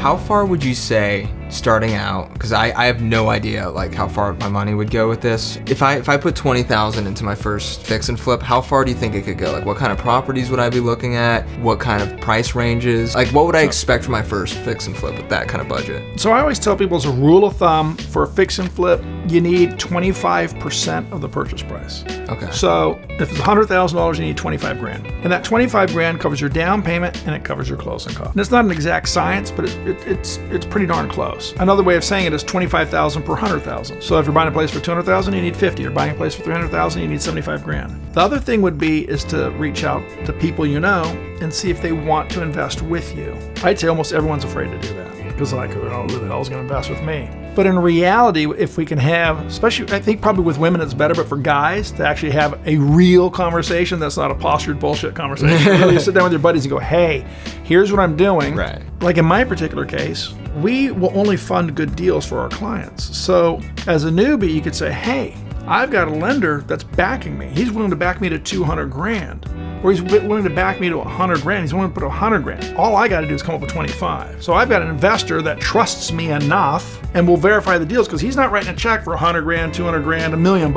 how far would you say starting out, because I have no idea like how far my money would go with this. If I put $20,000 into my first fix and flip, how far do you think it could go? Like what kind of properties would I be looking at? What kind of price ranges? Like what would I expect for my first fix and flip with that kind of budget? So I always tell people as a rule of thumb, for a fix and flip, you need 25% of the purchase price. Okay. So if it's $100,000, you need 25 grand. And that 25 grand covers your down payment and it covers your closing cost. And it's not an exact science, but it's pretty darn close. Another way of saying it is 25,000 per 100,000. So if you're buying a place for 200,000, you need 50. You're buying a place for 300,000, you need 75 grand. The other thing would be is to reach out to people you know and see if they want to invest with you. I'd say almost everyone's afraid to do that because like, oh, who the hell's going to invest with me? But in reality, if we can have, especially I think probably with women it's better, but for guys to actually have a real conversation that's not a postured bullshit conversation. Really, you sit down with your buddies and go, hey, here's what I'm doing. Right. Like in my particular case, we will only fund good deals for our clients. So as a newbie, you could say, hey, I've got a lender that's backing me. He's willing to back me to 200 grand. Or he's willing to back me to 100 grand. He's willing to put 100 grand. All I got to do is come up with 25. So I've got an investor that trusts me enough and will verify the deals because he's not writing a check for 100 grand, 200 grand, $1 million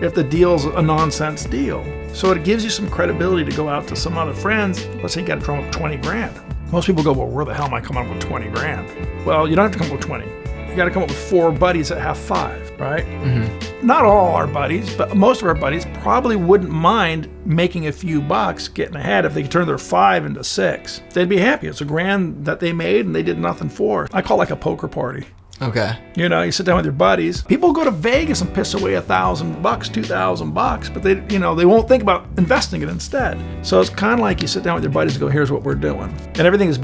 if the deal's a nonsense deal. So it gives you some credibility to go out to some other friends. Let's say you got to come up with 20 grand. Most people go, well, where the hell am I coming up with 20 grand? Well, you don't have to come up with 20. You got to come up with 4 buddies that have 5, right? Mm-hmm. Not all our buddies, but most of our buddies probably wouldn't mind making a few bucks, getting ahead if they could turn their 5 into 6. They'd be happy. It's a grand that they made and they did nothing for. I call it like a poker party. Okay. You know, you sit down with your buddies. People go to Vegas and piss away $1,000, $2,000, but they won't think about investing it instead. So it's kind of like you sit down with your buddies and go, here's what we're doing. And everything is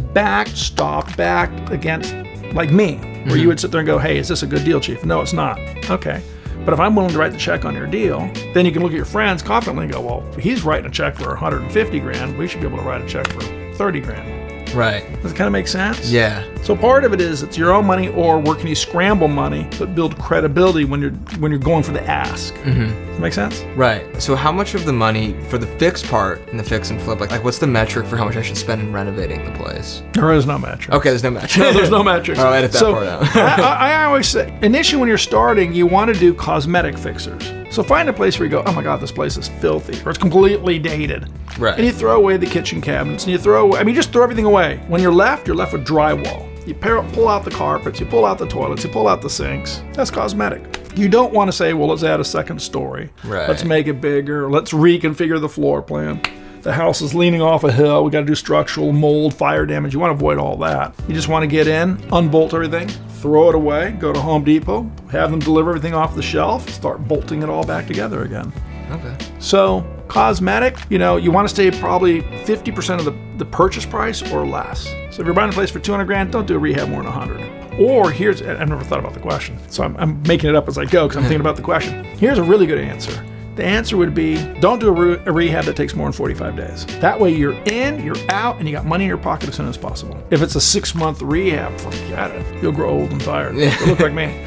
stocked against, like me, where you would sit there and go, hey, is this a good deal, Chief? No, it's not. Okay. But if I'm willing to write the check on your deal, then you can look at your friends confidently and go, well, if he's writing a check for 150 grand, we should be able to write a check for 30 grand. Right. Does it kind of make sense? Yeah. So part of it is it's your own money, or where can you scramble money but build credibility when you're going for the ask. Mm-hmm. Does that make sense? Right. So how much of the money for the fix part in the fix and flip, like what's the metric for how much I should spend in renovating the place? There is no metric. Okay, there's no metric. No, there's no metric. I'll edit that part out. I always say, initially when you're starting, you want to do cosmetic fixers. So find a place where you go, oh my God, this place is filthy, or it's completely dated. Right. And you throw away the kitchen cabinets, and you just throw everything away. When you're left with drywall. You pull out the carpets, you pull out the toilets, you pull out the sinks. That's cosmetic. You don't want to say, well, let's add a second story. Right. Let's make it bigger. Let's reconfigure the floor plan. The house is leaning off a hill. We got to do structural, mold, fire damage. You want to avoid all that. You just want to get in, unbolt everything, throw it away, go to Home Depot, have them deliver everything off the shelf, start bolting it all back together again. Okay. So cosmetic, you want to stay probably 50% of the purchase price or less. So if you're buying a place for 200 grand, don't do a rehab more than 100. Or I've never thought about the question, so I'm making it up as I go because I'm thinking about the question. Here's a really good answer. The answer would be, don't do a rehab that takes more than 45 days. That way you're in, you're out, and you got money in your pocket as soon as possible. If it's a 6-month rehab, forget it. You'll grow old and tired. You'll look like me.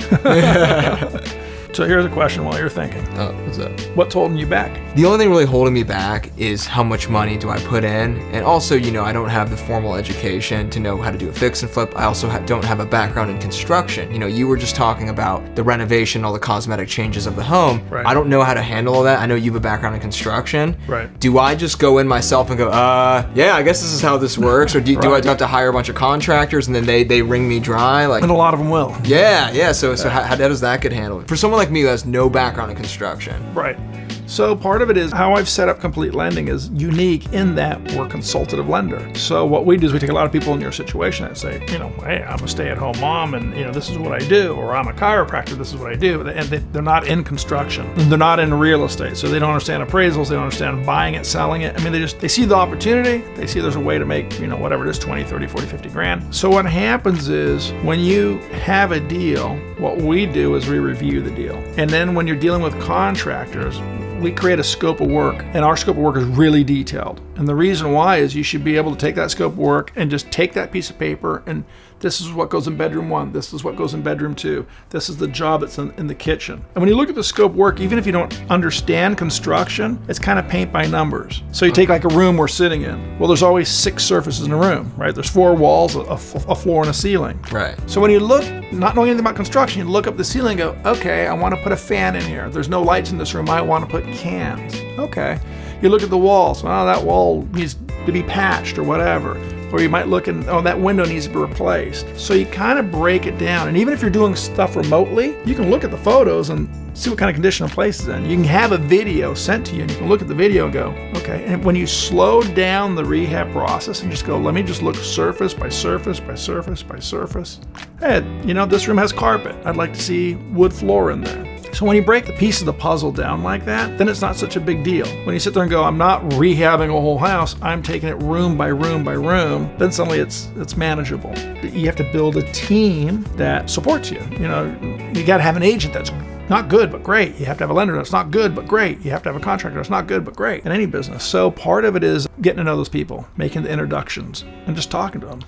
So here's a question while you're thinking. Oh, what's up? What's holding you back? The only thing really holding me back is how much money do I put in. And also, I don't have the formal education to know how to do a fix and flip. I also don't have a background in construction. You were just talking about the renovation, all the cosmetic changes of the home. Right. I don't know how to handle all that. I know you have a background in construction. Right. Do I just go in myself and go, yeah, I guess this is how this works? Or do I have to hire a bunch of contractors and then they wring me dry? And a lot of them will. Yeah. So how does that get handled? For someone like me who has no background in construction. Right. So part of it is how I've set up Complete Lending is unique in that we're a consultative lender. So what we do is we take a lot of people in your situation and say, hey, I'm a stay-at-home mom and this is what I do, or I'm a chiropractor, this is what I do. And they're not in construction. And they're not in real estate. So they don't understand appraisals, they don't understand buying it, selling it. They see the opportunity, they see there's a way to make, whatever it is, 20, 30, 40, 50 grand. So what happens is when you have a deal, what we do is we review the deal. And then when you're dealing with contractors, we create a scope of work, and our scope of work is really detailed. And the reason why is you should be able to take that scope of work and just take that piece of paper and This is what goes in bedroom 1. This is what goes in bedroom 2. This is the job that's in the kitchen. And when you look at the scope work, even if you don't understand construction, it's kind of paint by numbers. So you take like a room we're sitting in. Well, there's always 6 surfaces in a room, right? There's 4 walls, a floor, and a ceiling. Right. So when you look, not knowing anything about construction, you look up the ceiling and go, okay, I want to put a fan in here. There's no lights in this room. I want to put cans. Okay. You look at the walls. Oh, that wall needs to be patched or whatever. Or you might look and, oh, that window needs to be replaced. So you kind of break it down. And even if you're doing stuff remotely, you can look at the photos and see what kind of condition a place is in. You can have a video sent to you and you can look at the video and go, okay. And when you slow down the rehab process and just go, let me just look surface by surface by surface by surface. Hey, this room has carpet. I'd like to see wood floor in there. So when you break the piece of the puzzle down like that, then it's not such a big deal. When you sit there and go, I'm not rehabbing a whole house, I'm taking it room by room by room, then suddenly it's manageable. You have to build a team that supports you. You got to have an agent that's not good, but great. You have to have a lender that's not good, but great. You have to have a contractor that's not good, but great in any business. So part of it is getting to know those people, making the introductions, and just talking to them.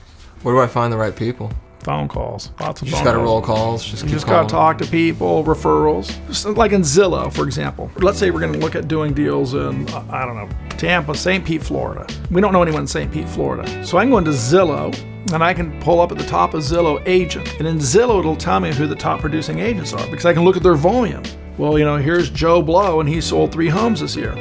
Where do I find the right people? Phone calls, lots of phone calls. You just got to roll calls. You just got to talk to people, referrals. Just like in Zillow, for example. Let's say we're going to look at doing deals in, Tampa, St. Pete, Florida. We don't know anyone in St. Pete, Florida. So I can go into Zillow and I can pull up at the top of Zillow agent. And in Zillow, it'll tell me who the top producing agents are because I can look at their volume. Well, here's Joe Blow and he sold 3 homes this year.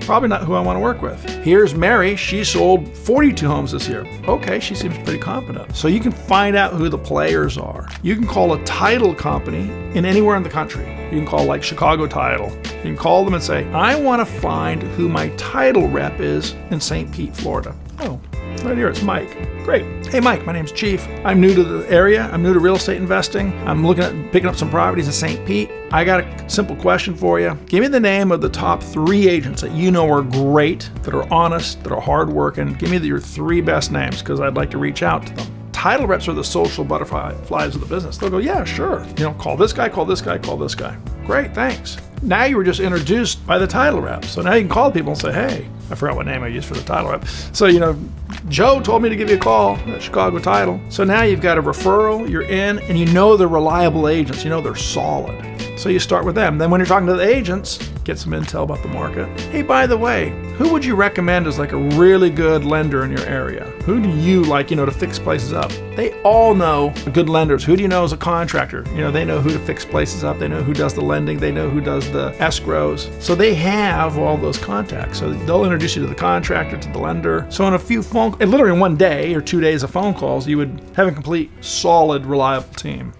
Probably not who I want to work with. Here's Mary, she sold 42 homes this year. Okay, she seems pretty competent. So you can find out who the players are. You can call a title company in anywhere in the country. You can call like Chicago Title. You can call them and say, I want to find who my title rep is in St. Pete, Florida. Oh, right here, it's Mike. Great. Hey, Mike, my name's Chief. I'm new to the area. I'm new to real estate investing. I'm looking at picking up some properties in St. Pete. I got a simple question for you. Give me the name of the top 3 agents that you know are great, that are honest, that are hardworking. Give me your 3 best names because I'd like to reach out to them. Title reps are the social butterflies of the business. They'll go, yeah, sure. Call this guy, call this guy, call this guy. Great, thanks. Now you were just introduced by the title rep. So now you can call people and say, hey, I forgot what name I used for the title rep. So, Joe told me to give you a call at Chicago Title. So now you've got a referral, you're in, and they're reliable agents. They're solid. So you start with them. Then when you're talking to the agents, get some intel about the market. Hey, by the way, who would you recommend as like a really good lender in your area? Who do you like, to fix places up? They all know good lenders. Who do you know as a contractor? They know who to fix places up. They know who does the lending. They know who does the escrows. So they have all those contacts. So they'll introduce you to the contractor, to the lender. So in a few literally in one day or 2 days of phone calls, you would have a complete, solid, reliable team.